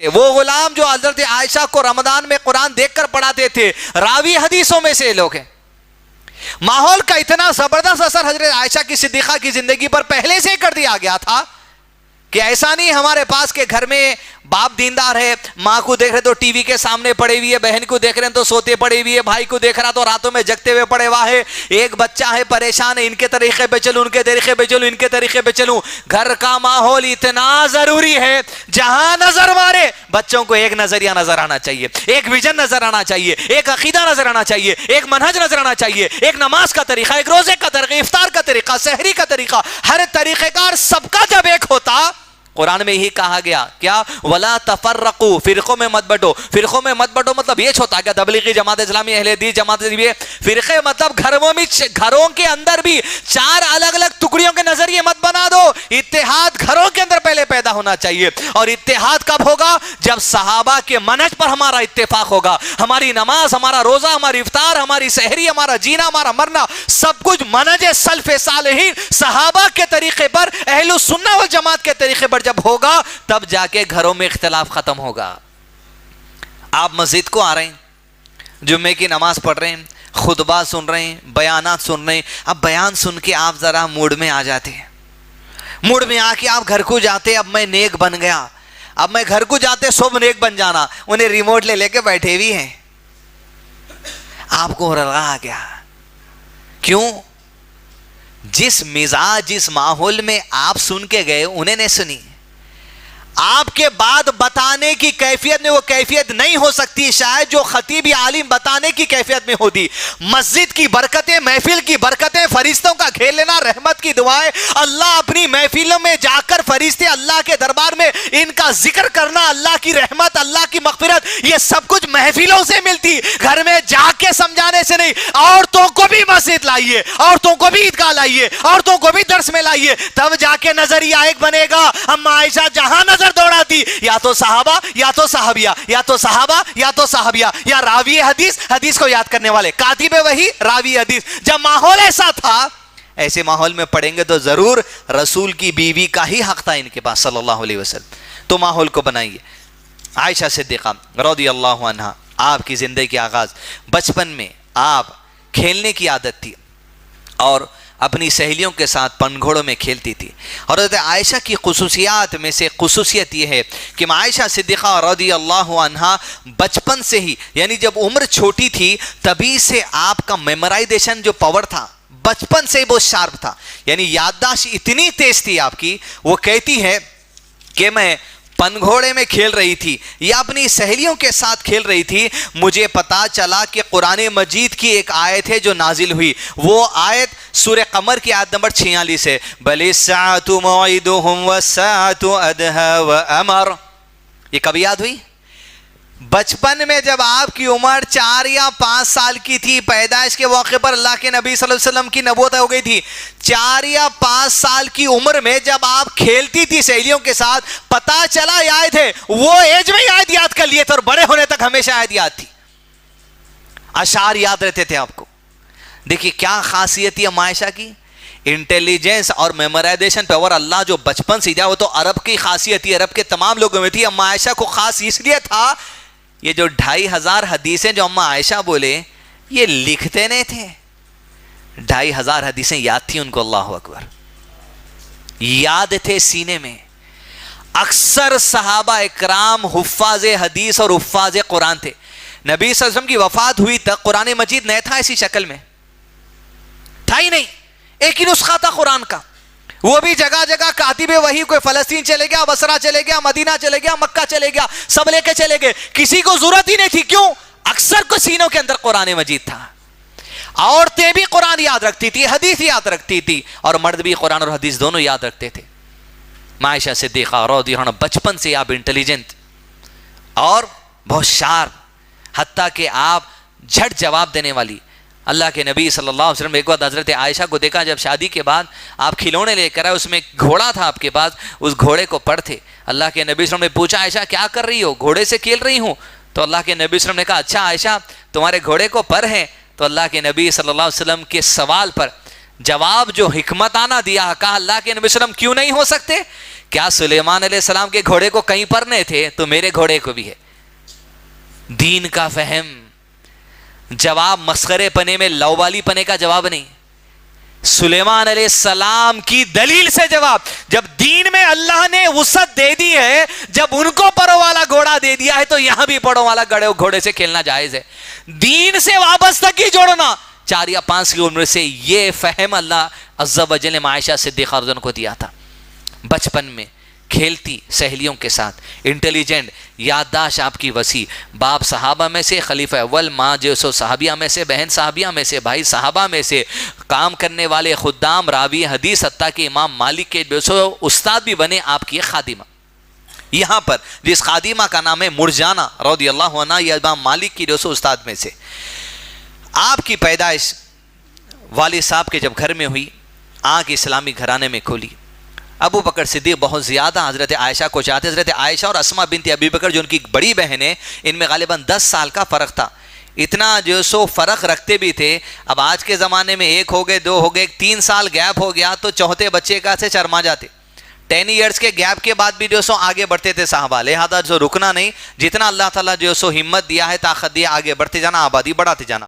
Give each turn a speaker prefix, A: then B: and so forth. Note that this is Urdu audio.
A: وہ غلام جو حضرت عائشہ کو رمضان میں قرآن دیکھ کر پڑھاتے تھے، راوی حدیثوں میں سے لوگ ہیں۔ ماحول کا اتنا زبردست اثر حضرت عائشہ کی صدیقہ کی زندگی پر پہلے سے کر دیا گیا تھا کہ ایسا نہیں ہمارے پاس کہ گھر میں باپ دیندار ہے، ماں کو دیکھ رہے تو ٹی وی کے سامنے پڑے ہوئی ہے، بہن کو دیکھ رہے ہیں تو سوتے پڑے ہوئی ہے، بھائی کو دیکھ رہا تو راتوں میں جگتے ہوئے پڑے ہوا ہے، ایک بچہ ہے پریشان ہے، ان کے طریقے پہ چلوں، ان کے طریقے پہ چلوں، ان کے طریقے پہ چلوں۔ گھر کا ماحول اتنا ضروری ہے، جہاں نظر مارے بچوں کو ایک نظریہ نظر آنا چاہیے، ایک ویژن نظر آنا چاہیے، ایک عقیدہ نظر آنا چاہیے، ایک منہج نظر آنا چاہیے، ایک نماز کا طریقہ، ایک روزے کا طریقہ، افطار کا طریقہ، سحری کا طریقہ، ہر طریقہ کار سب کا جب ایک ہوتا۔ قرآن میں یہی کہا گیا کیا وَلَا تَفَرَّقُوا، فرقوں میں مت بٹو۔ فرقوں میں مت بٹو مطلب یہ چھوٹا کیا تبلیغی جماعت اسلامی، اہل حدیث جماعت اسلامی، فرقے مطلب گھروں کے اندر بھی چار الگ الگ ٹکڑیوں کے نظریے مت بنا دو۔ اتحاد گھروں کے اندر پہلے پیدا ہونا چاہیے، اور اتحاد کب ہوگا؟ جب صحابہ کے منہج پر ہمارا اتفاق ہوگا۔ ہماری نماز، ہمارا روزہ، ہماری افطار، ہماری سحری، ہمارا جینا، ہمارا مرنا، سب کچھ منہج سلف صالحین صحابہ کے طریقے پر، اہل السنہ والجماعت کے طریقے پر جب ہوگا، تب جا کے گھروں میں اختلاف ختم ہوگا۔ آپ مسجد کو آ رہے ہیں، جمعے کی نماز پڑھ رہے ہیں، خطبہ سن رہے ہیں، بیانات سن رہے ہیں، اب بیان سن کے آپ ذرا موڈ میں آ جاتے ہیں، موڈ میں آ کے آپ گھر کو جاتے، اب میں نیک بن گیا، اب میں گھر کو جاتے سب نیک بن جانا، انہیں ریموٹ لے کے بیٹھے ہوئی ہیں، آپ کو رلا آ گیا۔ کیوں؟ جس مزاج، جس ماحول میں آپ سن کے گئے انہیں نہیں سنی۔ آپ کے بعد بتانے کی کیفیت میں وہ کیفیت نہیں ہو سکتی شاید جو خطیب یا عالم بتانے کی کیفیت میں ہوتی۔ مسجد کی برکتیں، محفل کی برکتیں، فرشتوں کا گھیر لینا، رحمت کی دعائیں، اللہ اپنی محفلوں میں جا کر فرشتے اللہ کے دربار میں ان کا ذکر کرنا، اللہ کی رحمت، اللہ کی مغفرت، یہ سب کچھ محفلوں سے ملتی، گھر میں جا کے سمجھانے سے نہیں۔ عورتوں کو بھی مسجد لائیے، عورتوں کو بھی عیدگاہ لائیے، عورتوں کو بھی درس میں لائیے، تب جا کے نظریہ ایک بنے گا۔ اما عائشہ جہاں نظر دوڑاتی، یا تو صحابہ یا تو صحابیہ، یا تو صحابہ یا تو صحابیہ، یا راوی حدیث، حدیث کو یاد کرنے والے، کاتب وحی، راوی حدیث۔ جب ماحول ایسا تھا، ایسے ماحول میں پڑھیں گے تو ضرور رسول کی بیوی کا ہی حق تھا ان کے پاس صلی اللہ علیہ وسلم۔ تو ماحول کو بنائیے۔ عائشہ صدیقہ رضی اللہ عنہا، آپ کی زندگی کی آغاز بچپن میں آپ کھیلنے کی عادت تھی اور اپنی سہیلیوں کے ساتھ پن گھوڑوں میں کھیلتی تھی۔ اور حضرت عائشہ کی خصوصیات میں سے خصوصیت یہ ہے کہ عائشہ صدیقہ رضی اللہ عنہا بچپن سے ہی، یعنی جب عمر چھوٹی تھی تبھی سے آپ کا میمورائزیشن جو پاور تھا بچپن سے بہت شارپ تھا، یعنی یادداشت اتنی تیز تھی آپ کی۔ وہ کہتی ہے کہ میں پن گھوڑے میں کھیل رہی تھی یا اپنی سہیلیوں کے ساتھ کھیل رہی تھی، مجھے پتا چلا کہ قرآن مجید کی ایک آیت ہے جو نازل ہوئی، وہ آیت سورہ قمر کی آیت نمبر 46 ہے، بل الساعۃ موعدہم والساعۃ ادہی وامر۔ یہ کب یاد ہوئی؟ بچپن میں جب آپ کی عمر 4 یا 5 سال کی تھی، پیدائش کے موقع پر اللہ کے نبی صلی اللہ علیہ وسلم کی نبوت ہو گئی تھی۔ 4 یا 5 سال کی عمر میں جب آپ کھیلتی تھی سہیلیوں کے ساتھ، پتا چلا یہ آیت ہے، وہ ایج میں آیت یاد کر لیے تھے اور بڑے ہونے تک ہمیشہ آیت یاد تھی، اشعار یاد رہتے تھے آپ کو۔ دیکھیے کیا خاصیت ہے عائشہ کی، انٹیلیجنس اور میمورائزیشن پاور اللہ جو بچپن سے دیا، وہ تو عرب کی خاصیت تھی، عرب کے تمام لوگوں میں تھی۔ اما عائشہ کو خاص اس لیے تھا، یہ جو 2500 حدیثیں جو اما عائشہ بولے یہ لکھتے نہیں تھے، 2500 حدیثیں یاد تھی ان کو، اللہ اکبر، یاد تھے سینے میں۔ اکثر صحابہ اکرام حفاظ حدیث اور حفاظ قرآن تھے۔ نبی صلی اللہ علیہ وسلم کی وفات ہوئی تک قرآن مجید نہیں تھا ایسی شکل میں، تھا ہی نہیں، ایک ہی نسخہ تھا قرآن کا، وہ بھی جگہ جگہ کاتب وحی، کوئی فلسطین چلے گیا، بصرہ چلے گیا، مدینہ چلے گیا، مکہ چلے گیا، سب لے کے چلے گئے، کسی کو ضرورت ہی نہیں تھی۔ کیوں؟ اکثر کو سینوں کے اندر قرآن مجید تھا۔ عورتیں بھی قرآن یاد رکھتی تھی، حدیث یاد رکھتی تھی، اور مرد بھی قرآن اور حدیث دونوں یاد رکھتے تھے۔ عائشہ صدیقہ رضی اللہ عنہا بچپن سے آپ انٹیلیجنٹ اور بہت شارپ، حتیٰ کہ آپ جھٹ جواب دینے والی۔ اللہ کے نبی صلی اللہ علیہ وسلم ایک بار حضرت عائشہ کو دیکھا، جب شادی کے بعد آپ کھلونے لے کر آئے، اس میں ایک گھوڑا تھا آپ کے پاس، اس گھوڑے کو پر تھے۔ اللہ کے نبی صلی اللہ علیہ وسلم نے پوچھا عائشہ کیا کر رہی ہو؟ گھوڑے سے کھیل رہی ہوں۔ تو اللہ کے نبی صلی اللہ علیہ وسلم نے کہا اچھا عائشہ تمہارے گھوڑے کو پر ہے؟ تو اللہ کے نبی صلی اللہ علیہ وسلم کے سوال پر جواب جو حکمت آنا دیا، کہا اللہ کے نبی صلی اللہ علیہ وسلم کیوں نہیں ہو سکتے؟ کیا سلیمان علیہ السلام کے گھوڑے کو کہیں پر نہیں تھے؟ تو میرے گھوڑے کو بھی ہے۔ دین کا فہم، جواب مسخرے پنے میں لوبالی پنے کا جواب نہیں، سلیمان علیہ السلام کی دلیل سے جواب۔ جب دین میں اللہ نے وسعت دے دی ہے، جب ان کو پروں والا گھوڑا دے دیا ہے تو یہاں بھی پروں والا گھوڑے سے کھیلنا جائز ہے۔ دین سے وابستگی جوڑنا 4 یا 5 کی عمر سے، یہ فہم اللہ عز و جل نے عائشہ صدیقہ رضی اللہ عنہا کو دیا تھا۔ بچپن میں کھیلتی سہیلیوں کے ساتھ، انٹیلیجنٹ، یادداشت آپ کی وسیع، باپ صحابہ میں سے، خلیفہ اول، ماں جو سو صحابیہ میں سے، بہن صحابیہ میں سے، بھائی صحابہ میں سے، کام کرنے والے خدام، راوی حدیث، حتیٰ کہ امام مالک کے جو سو استاد بھی بنے آپ کی خادمہ۔ یہاں پر جس خادمہ کا نام ہے مرجانہ رضی اللہ عنہ، یہ امام مالک کی جو سو استاد میں سے۔ آپ کی پیدائش والد صاحب کے جب گھر میں ہوئی، آنکھ اسلامی گھرانے میں کھولی۔ ابو بکر صدیق بہت زیادہ حضرت عائشہ کو چاہتے۔ حضرت عائشہ اور اسماء بنت ابی بکر جو ان کی بڑی بہن ہے، ان میں غالباً 10 سال کا فرق تھا۔ اتنا جو سو فرق رکھتے بھی تھے۔ اب آج کے زمانے میں 1 ہو گئے، 2 ہو گئے، 3 سال گیپ ہو گیا تو چوتھے بچے کا سے شرما جاتے۔ 10 ایئرز کے گیپ کے بعد بھی جو سو آگے بڑھتے تھے صحابہ، لہذا جو رکنا نہیں، جتنا اللہ تعالیٰ جو سو ہمت دیا ہے، طاقت دیا، آگے بڑھتے جانا، آبادی بڑھاتے جانا۔